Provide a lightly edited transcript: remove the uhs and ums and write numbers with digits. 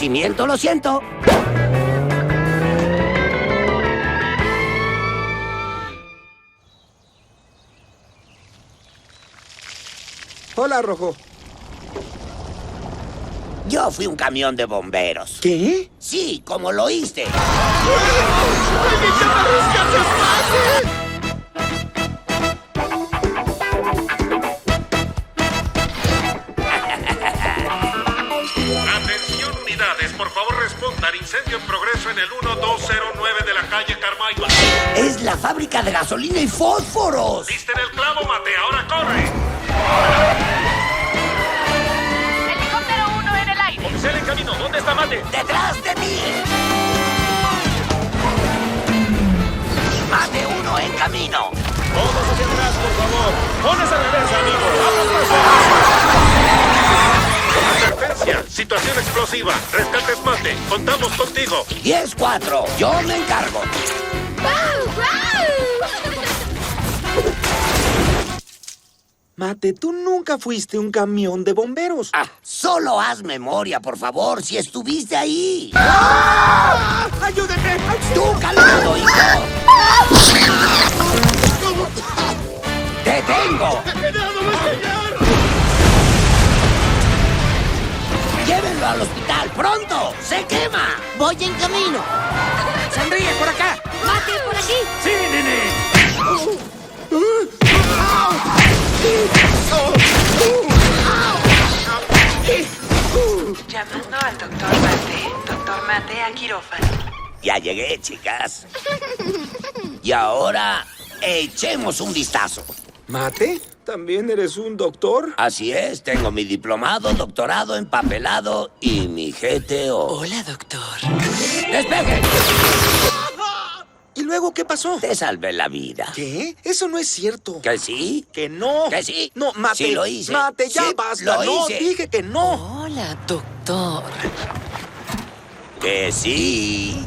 Abastecimiento, lo siento. Hola, Rojo. Yo fui un camión de bomberos. ¿Qué? Sí, como lo oíste. Atención unidades, por favor respondan. Incendio en progreso en el 1209 de la calle Carmaiba. Es la fábrica de gasolina y fósforos. Diste en el clavo, Mate. Ahora corre. Helicóptero 1 en el aire. Oficial en camino. ¿Dónde está Mate? ¡Detrás de mí! ¡Mate uno en camino! Todos hacia atrás, por favor. Pon esa reversa, amigo. Advertencia. Situación explosiva. Rescates Mate. Contamos contigo. 10-4. Yo me encargo. Mate, tú nunca fuiste un camión de bomberos. Ah, solo haz memoria, por favor, si estuviste ahí. ¡Ayúdenme! ¡Tú calmado, hijo! ¡Te tengo! ¡Llévenlo al hospital, pronto! ¡Se quema! Voy en camino. ¡Sonríe por acá! Mate, por aquí. ¡Sí, nene! Llamando al doctor Mate. Doctor Mate a quirófano. Ya llegué, chicas. Y ahora, echemos un vistazo. ¿Mate? ¿También eres un doctor? Así es, tengo mi diplomado, doctorado, empapelado y mi GTO. Hola, doctor. ¡Despeje! ¿Y luego qué pasó? Te salvé la vida. ¿Qué? Eso no es cierto. ¿Que sí? ¿Que no? ¿Que sí? No, Mate. Sí, lo hice. Mate, ya Sí, basta. lo No, hice. dije que no. Hola, doctor. ¿Que sí?